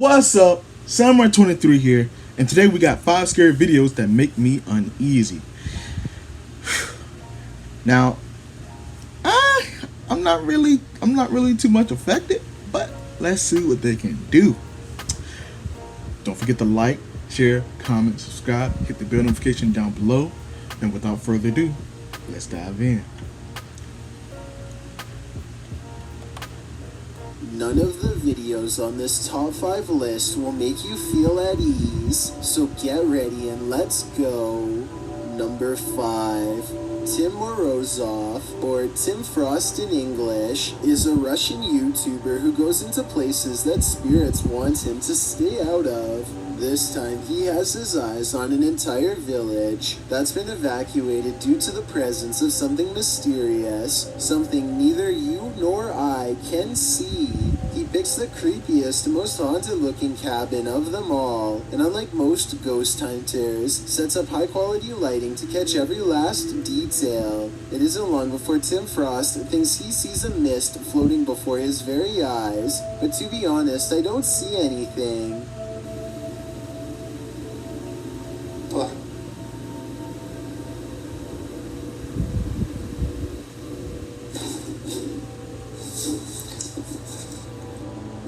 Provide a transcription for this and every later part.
What's up? Samurai23 here, and today we got 5 scary videos that make me uneasy. Now, I'm not really too much affected, but let's see what they can do. Don't forget to like, share, comment, subscribe, hit the bell notification down below, and without further ado, let's dive in. None of the videos on this top 5 list will make you feel at ease, so get ready and let's go. Number 5. Tim Morozov, or Tim Frost in English, is a Russian YouTuber who goes into places that spirits want him to stay out of. This time he has his eyes on an entire village that's been evacuated due to the presence of something mysterious, something neither you nor I can see. He picks the creepiest, most haunted looking cabin of them all, and unlike most ghost hunters, sets up high quality lighting to catch every last detail. It isn't long before Tim Frost thinks he sees a mist floating before his very eyes, but to be honest, I don't see anything.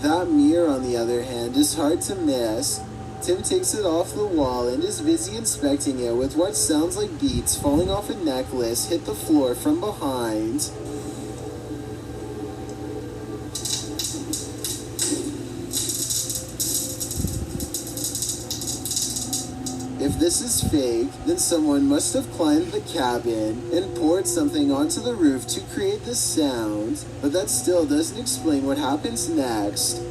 That mirror, on the other hand, is hard to miss. Tim takes it off the wall and is busy inspecting it with what sounds like beads falling off a necklace hit the floor from behind. If this is fake, then someone must have climbed the cabin and poured something onto the roof to create this sound, but that still doesn't explain what happens next.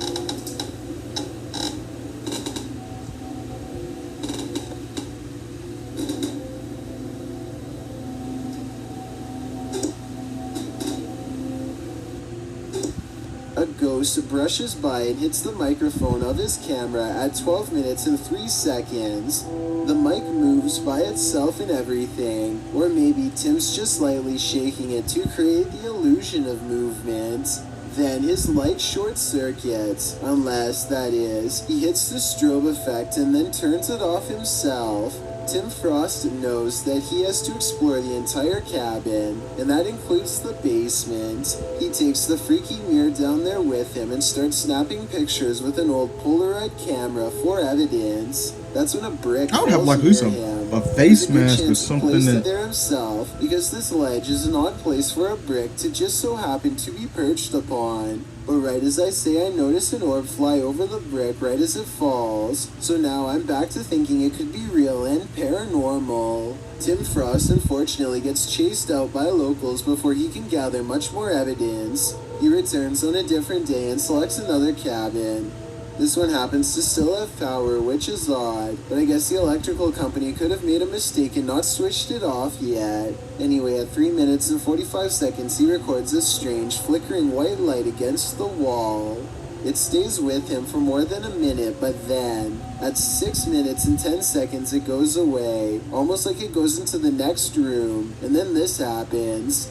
A ghost brushes by and hits the microphone of his camera at 12 minutes and 3 seconds. The mic moves by itself and everything, or maybe Tim's just slightly shaking it to create the illusion of movement. Then his light short circuits, unless, that is, he hits the strobe effect and then turns it off himself. Tim Frost knows that he has to explore the entire cabin, and that includes the basement. He takes the freaky mirror down there with him and starts snapping pictures with an old Polaroid camera for evidence. That's when a brick I would have like a face mask or something that there himself, because this ledge is an odd place for a brick to just so happen to be perched upon. But right as I say, I notice an orb fly over the brick right as it falls, so now I'm back to thinking it could be real and paranormal. Tim Frost unfortunately gets chased out by locals before he can gather much more evidence. He returns on a different day and selects another cabin. This one happens to still have power, which is odd, but I guess the electrical company could have made a mistake and not switched it off yet. Anyway, at 3 minutes and 45 seconds, he records a strange, flickering white light against the wall. It stays with him for more than a minute, but then, at 6 minutes and 10 seconds, it goes away, almost like it goes into the next room, and then this happens.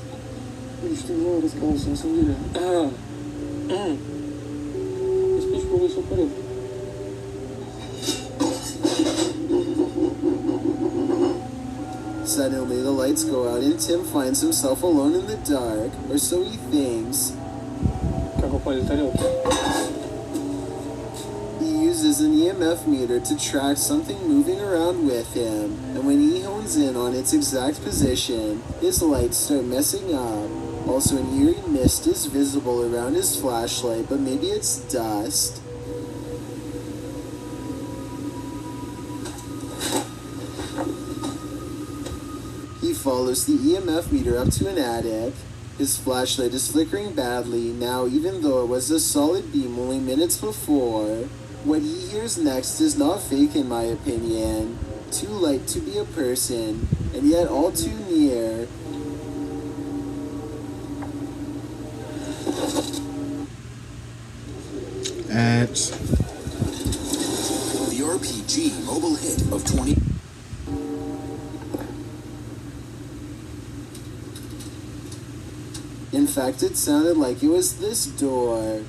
Suddenly, the lights go out and Tim finds himself alone in the dark, or so he thinks. He uses an EMF meter to track something moving around with him, and when he hones in on its exact position, his lights start messing up. Also, an eerie mist is visible around his flashlight, but maybe it's dust. He follows the EMF meter up to an attic. His flashlight is flickering badly now, even though it was a solid beam only minutes before. What he hears next is not fake in my opinion. Too light to be a person, and yet all too near. at The RPG mobile hit of 20. In fact, it sounded like it was this door.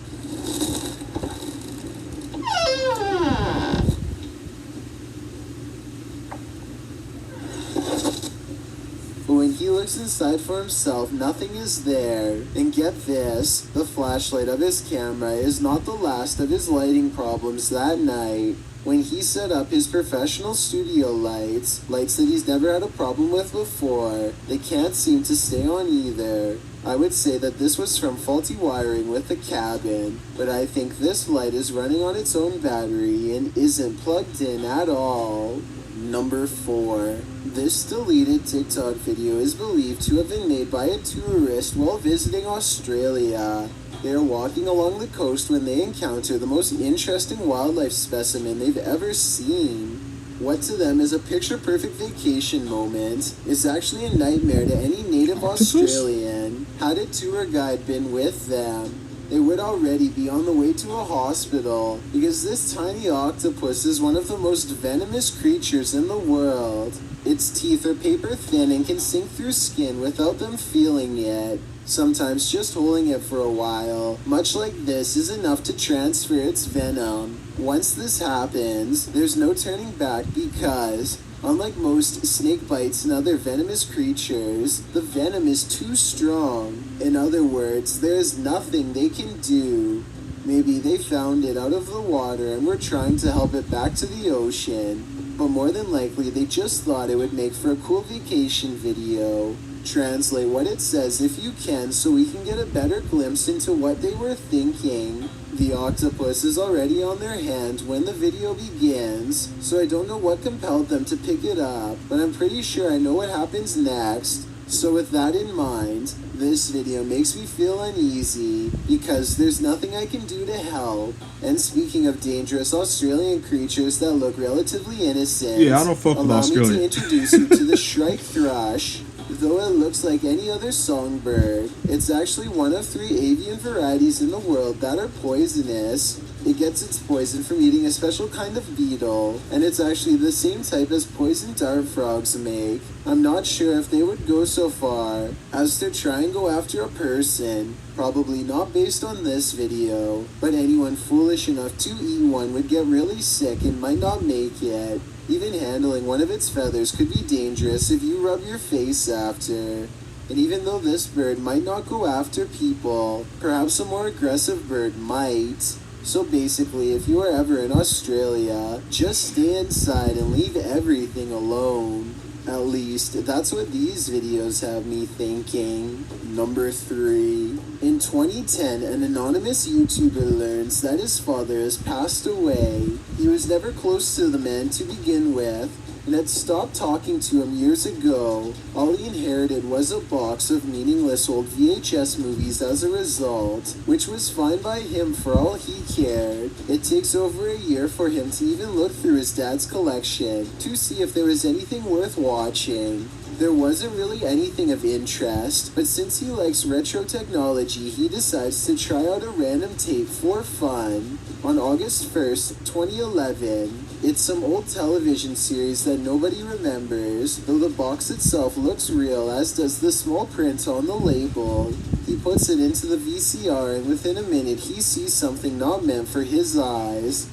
looks inside for himself, nothing is there. And get this, the flashlight of his camera is not the last of his lighting problems that night. When he set up his professional studio lights that he's never had a problem with before, they can't seem to stay on either. I would say that this was from faulty wiring with the cabin, but I think this light is running on its own battery and isn't plugged in at all. Number 4. This deleted TikTok video is believed to have been made by a tourist while visiting Australia. They are walking along the coast when they encounter the most interesting wildlife specimen they've ever seen. What to them is a picture-perfect vacation moment is actually a nightmare to any native Australian. Had a tour guide been with them, they would already be on the way to a hospital because this tiny octopus is one of the most venomous creatures in the world. Its teeth are paper thin and can sink through skin without them feeling it. Sometimes just holding it for a while, much like this, is enough to transfer its venom. Once this happens, there's no turning back because, unlike most snake bites and other venomous creatures, the venom is too strong. In other words, there is nothing they can do. Maybe they found it out of the water and were trying to help it back to the ocean, but more than likely they just thought it would make for a cool vacation video. Translate what it says if you can so we can get a better glimpse into what they were thinking. The octopus is already on their hand when the video begins, so I don't know what compelled them to pick it up, but I'm pretty sure I know what happens next. So with that in mind, this video makes me feel uneasy because there's nothing I can do to help. And speaking of dangerous Australian creatures that look relatively innocent, Yeah, I don't fuck with allow Australia. me to introduce you to the shrike thrush. Though it looks like any other songbird, it's actually one of 3 avian varieties in the world that are poisonous. It gets its poison from eating a special kind of beetle, and it's actually the same type as poison dart frogs make. I'm not sure if they would go so far as to try and go after a person, probably not based on this video, but anyone foolish enough to eat one would get really sick and might not make it. Even handling one of its feathers could be dangerous if you rub your face after. And even though this bird might not go after people, perhaps a more aggressive bird might. So basically, if you are ever in Australia, just stay inside and leave everything alone. At least, that's what these videos have me thinking. Number 3. In 2010, an anonymous YouTuber learns that his father has passed away. He was never close to the man to begin with, and had stopped talking to him years ago. All he inherited was a box of meaningless old VHS movies as a result, which was fine by him for all he cared. It takes over a year for him to even look through his dad's collection to see if there was anything worth watching. There wasn't really anything of interest, but since he likes retro technology, he decides to try out a random tape for fun. On August 1st, 2011, it's some old television series that nobody remembers, though the box itself looks real, as does the small print on the label. He puts it into the VCR, and within a minute he sees something not meant for his eyes.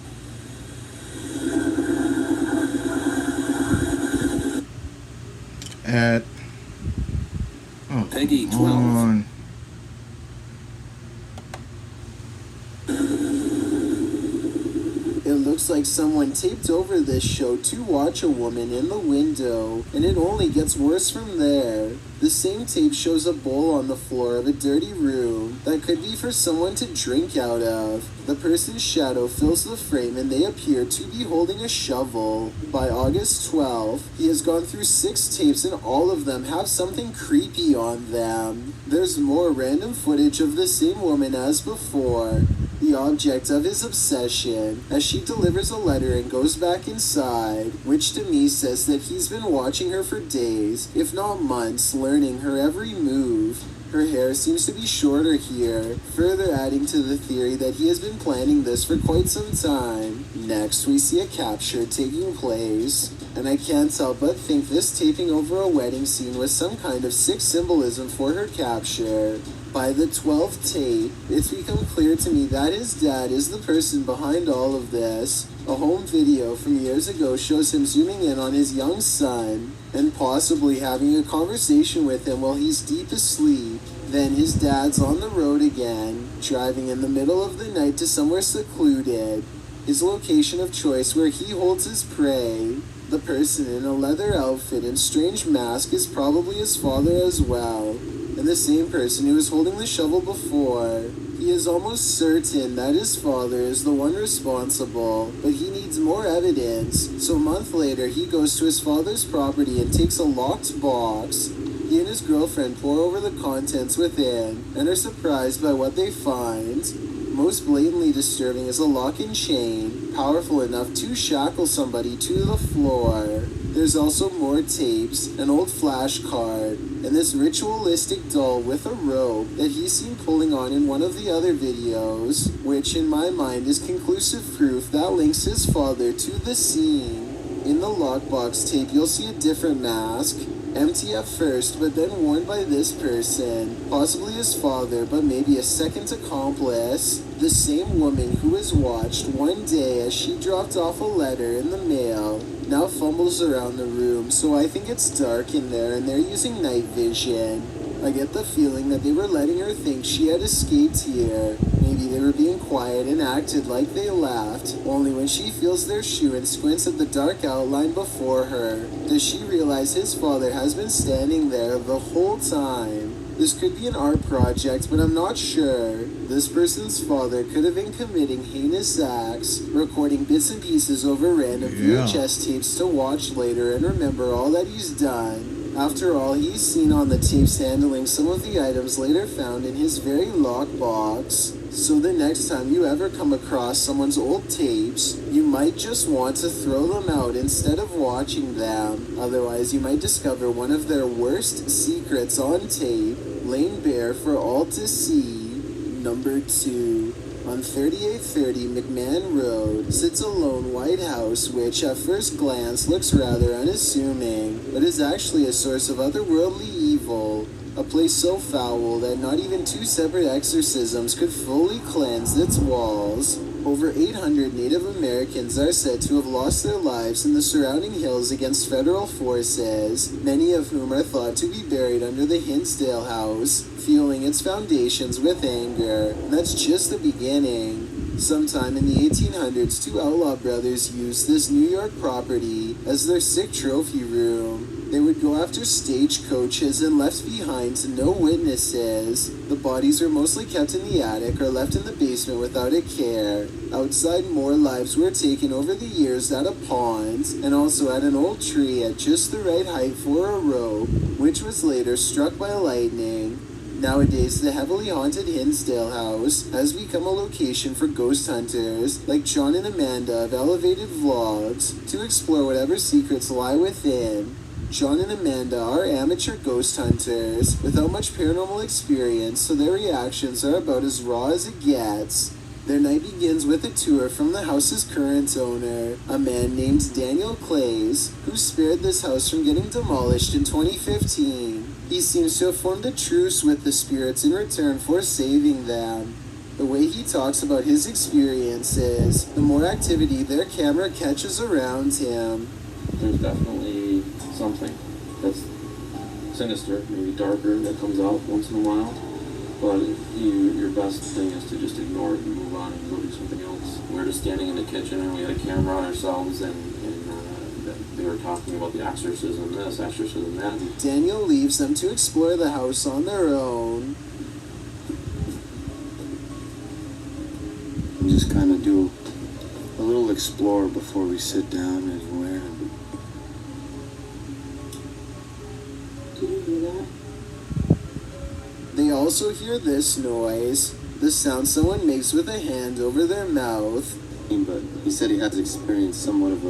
At Peggy come 12. on. It looks like someone taped over this show to watch a woman in the window, and it only gets worse from there. The same tape shows a bowl on the floor of a dirty room that could be for someone to drink out of. The person's shadow fills the frame and they appear to be holding a shovel. By August 12th, he has gone through 6 tapes and all of them have something creepy on them. There's more random footage of the same woman as before, the object of his obsession, as she delivers a letter and goes back inside, which to me says that he's been watching her for days, if not months, learning her every move. Her hair seems to be shorter here, further adding to the theory that he has been planning this for quite some time. Next, we see a capture taking place, and I can't help but think this taping over a wedding scene was some kind of sick symbolism for her capture. By the 12th tape, it's become clear to me that his dad is the person behind all of this. A home video from years ago shows him zooming in on his young son and possibly having a conversation with him while he's deep asleep. Then his dad's on the road again, driving in the middle of the night to somewhere secluded, his location of choice where he holds his prey. The person in a leather outfit and strange mask is probably his father as well, and the same person who was holding the shovel before. He is almost certain that his father is the one responsible, but he needs more evidence, so a month later he goes to his father's property and takes a locked box. He and his girlfriend pore over the contents within, and are surprised by what they find. Most blatantly disturbing is a lock and chain, powerful enough to shackle somebody to the floor. There's also more tapes, an old flash card, and this ritualistic doll with a rope that he's seen pulling on in one of the other videos, which in my mind is conclusive proof that links his father to the scene. In the lockbox tape, you'll see a different mask, empty at first, but then worn by this person, possibly his father, but maybe a second accomplice. The same woman who was watched one day as she dropped off a letter in the mail now fumbles around the room, so I think it's dark in there and they're using night vision. I get the feeling that they were letting her think she had escaped here. Maybe they were being quiet and acted like they left, only when she feels their shoe and squints at the dark outline before her does she realize his father has been standing there the whole time. This could be an art project, but I'm not sure. This person's father could have been committing heinous acts, recording bits and pieces over random VHS tapes to watch later and remember all that he's done. After all, he's seen on the tapes handling some of the items later found in his very lockbox. So the next time you ever come across someone's old tapes, you might just want to throw them out instead of watching them. Otherwise, you might discover one of their worst secrets on tape, laying bare for all to see. Number 2. On 3830 McMahon Road sits a lone white house which at first glance looks rather unassuming, but is actually a source of otherworldly evil. A place so foul that not even 2 separate exorcisms could fully cleanse its walls. Over 800 Native Americans are said to have lost their lives in the surrounding hills against federal forces, many of whom are thought to be buried under the Hinsdale House, fueling its foundations with anger. And that's just the beginning. Sometime in the 1800s, 2 outlaw brothers used this New York property as their sick trophy room. They would go after stagecoaches and left behind no witnesses. The bodies were mostly kept in the attic or left in the basement without a care. Outside, more lives were taken over the years at a pond, and also at an old tree at just the right height for a rope, which was later struck by lightning. Nowadays, the heavily haunted Hinsdale House has become a location for ghost hunters like John and Amanda of Elevated Vlogs to explore whatever secrets lie within. John and Amanda are amateur ghost hunters without much paranormal experience, so their reactions are about as raw as it gets. Their night begins with a tour from the house's current owner, a man named Daniel Clays, who spared this house from getting demolished in 2015. He seems to have formed a truce with the spirits in return for saving them. The way he talks about his experiences, the more activity their camera catches around him. There's definitely something that's sinister, maybe darker, that comes out once in a while. But your best thing is to just ignore it and move on and go do something else. We were just standing in the kitchen and we had a camera on ourselves and they were talking about the exorcism this, exorcism that. Daniel leaves them to explore the house on their own. Just kind of do a little explore before we sit down anywhere. Did you hear that? They also hear this noise, the sound someone makes with a hand over their mouth. But he said he had to experience somewhat of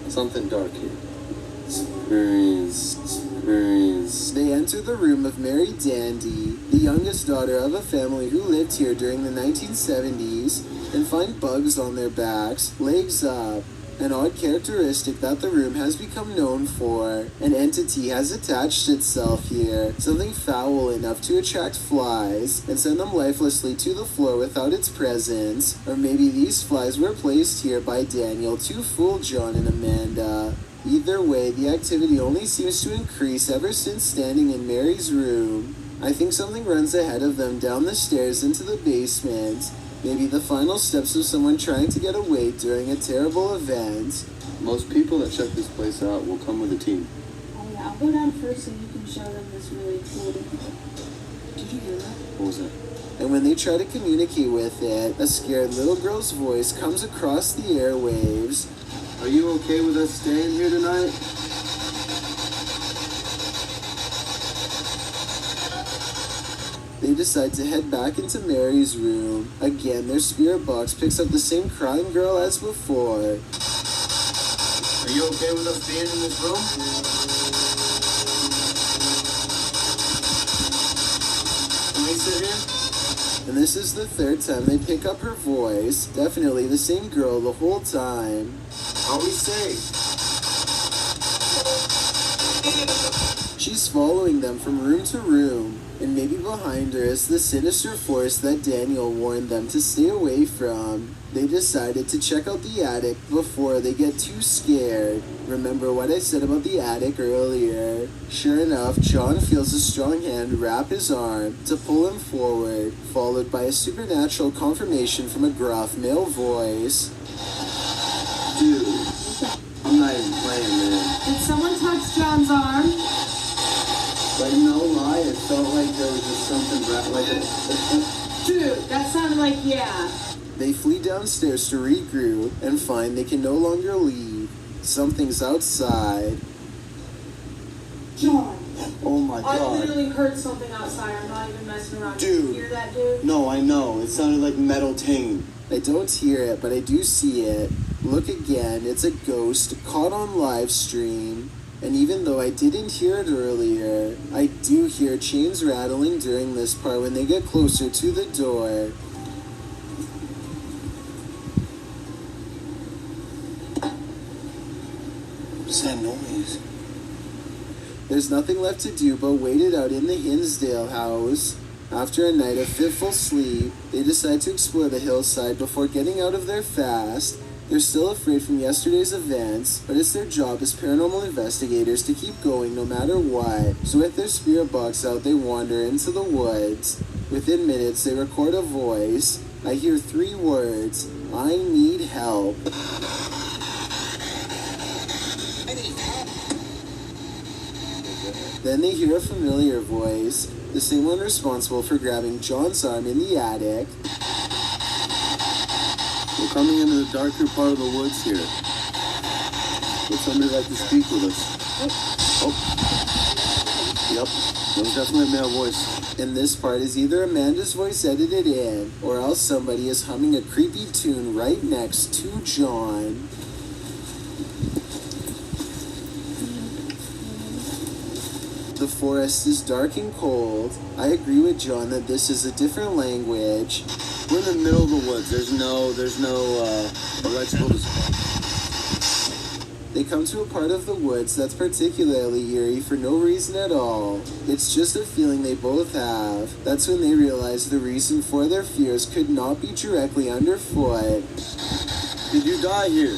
something dark here. Experience. They enter the room of Mary Dandy, the youngest daughter of a family who lived here during the 1970s, and find bugs on their backs, legs up. an odd characteristic that the room has become known for. An entity has attached itself here, something foul enough to attract flies and send them lifelessly to the floor without its presence. Or maybe these flies were placed here by Daniel to fool John and Amanda. Either way, the activity only seems to increase ever since standing in Mary's room. I think something runs ahead of them down the stairs into the basement. Maybe the final steps of someone trying to get away during a terrible event. Most people that check this place out will come with a team. Oh yeah, I'll go down first so you can show them this really cool. Did you hear that? What was that? And when they try to communicate with it, a scared little girl's voice comes across the airwaves. Are you okay with us staying here tonight? They decide to head back into Mary's room. Again, their spirit box picks up the same crying girl as before. Are you okay with us being in this room? Can we sit here? And this is the third time they pick up her voice. Definitely the same girl the whole time. Are we safe? She's following them from room to room, and maybe behind her is the sinister force that Daniel warned them to stay away from. They decided to check out the attic before they get too scared. Remember what I said about the attic earlier? Sure enough, John feels a strong hand wrap his arm to pull him forward, followed by a supernatural confirmation from a gruff male voice. Dude, I'm not even playing, man. Did someone touch John's arm? Like, no lie, it felt like there was just something wrapped like a... Dude, that sounded like yeah. They flee downstairs to regroup and find they can no longer leave. Something's outside. John, Oh my I god. literally heard something outside. I'm not even messing around. Dude. Did you hear that, dude? No, I know. It sounded like metal tinging. I don't hear it, but I do see it. Look again, it's a ghost caught on live stream. And even though I didn't hear it earlier, I do hear chains rattling during this part when they get closer to the door. What's that noise? There's nothing left to do but wait it out in the Hinsdale house. After a night of fitful sleep, they decide to explore the hillside before getting out of there fast. They're still afraid from yesterday's events, but it's their job as paranormal investigators to keep going no matter what. So with their spirit box out, they wander into the woods. Within minutes, they record a voice. I hear 3 words: I need help. Then they hear a familiar voice, the same one responsible for grabbing John's arm in the attic. We're coming into the darker part of the woods here. Would somebody like to speak with us? Oh. Yep. That was definitely a male voice. And this part is either Amanda's voice edited in, or else somebody is humming a creepy tune right next to John. The forest is dark and cold. I agree with John that this is a different language. We're in the middle of the woods. There's no electrical. They come to a part of the woods that's particularly eerie for no reason at all. It's just a feeling they both have. That's when they realize the reason for their fears could not be directly underfoot. Did you die here?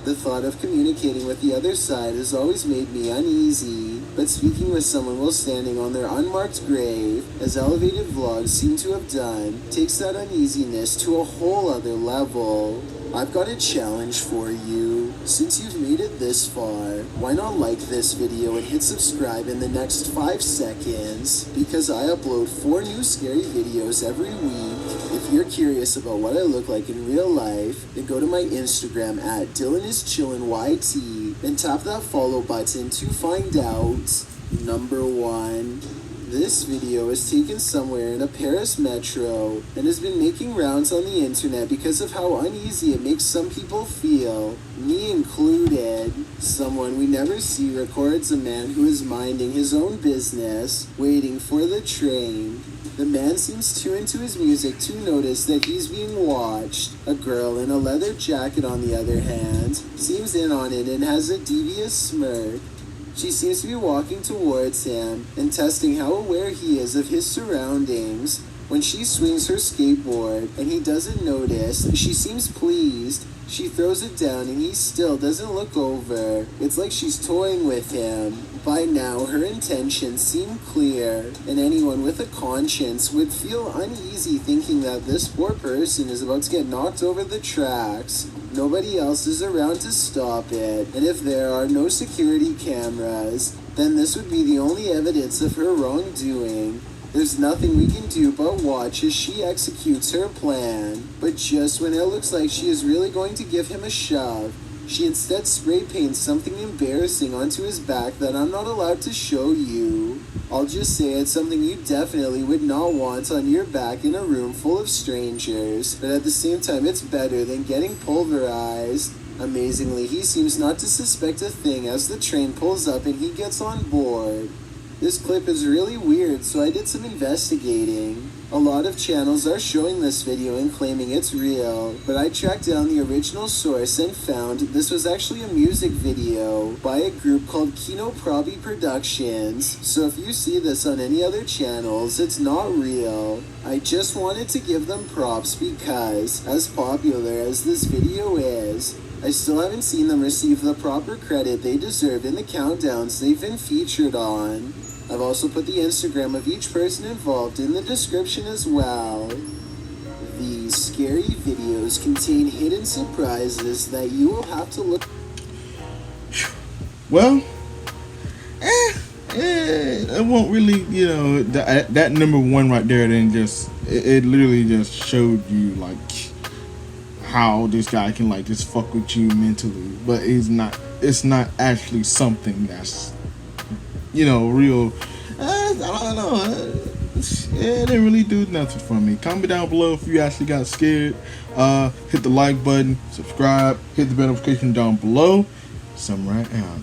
The thought of communicating with the other side has always made me uneasy, but speaking with someone while standing on their unmarked grave, as elevated vlogs seem to have done, takes that uneasiness to a whole other level. I've got a challenge for you. Since you've made it this far, why not like this video and hit subscribe in the next 5 seconds? Because I upload 4 new scary videos every week. If you're curious about what I look like in real life, then go to my Instagram at DylanIsChillinYT and tap that follow button to find out. Number 1. This video is taken somewhere in a Paris metro and has been making rounds on the internet because of how uneasy it makes some people feel, me included. Someone we never see records a man who is minding his own business, waiting for the train. The man seems too into his music to notice that he's being watched. A girl in a leather jacket, on the other hand, seems in on it and has a devious smirk. She seems to be walking towards him and testing how aware he is of his surroundings. When she swings her skateboard and he doesn't notice, she seems pleased. She throws it down and he still doesn't look over. It's like she's toying with him. By now, her intentions seem clear, and anyone with a conscience would feel uneasy thinking that this poor person is about to get knocked over the tracks. Nobody else is around to stop it, and if there are no security cameras, then this would be the only evidence of her wrongdoing. There's nothing we can do but watch as she executes her plan. But just when it looks like she is really going to give him a shove, she instead spray paints something embarrassing onto his back that I'm not allowed to show you. I'll just say it's something you definitely would not want on your back in a room full of strangers, but at the same time it's better than getting pulverized. Amazingly, he seems not to suspect a thing as the train pulls up and he gets on board. This clip is really weird, so I did some investigating. A lot of channels are showing this video and claiming it's real, but I tracked down the original source and found this was actually a music video by a group called Kino Probi Productions, so if you see this on any other channels, it's not real. I just wanted to give them props because, as popular as this video is, I still haven't seen them receive the proper credit they deserve in the countdowns they've been featured on. I've also put the Instagram of each person involved in the description as well. These scary videos contain hidden surprises that you will have to look. Well, it won't really, that number one right there. Then it literally just showed you like how this guy can like just fuck with you mentally, but it's not actually something that's real. I don't know. It didn't really do nothing for me. Comment down below if you actually got scared. Hit the like button, subscribe, hit the bell notification down below. Samurai out.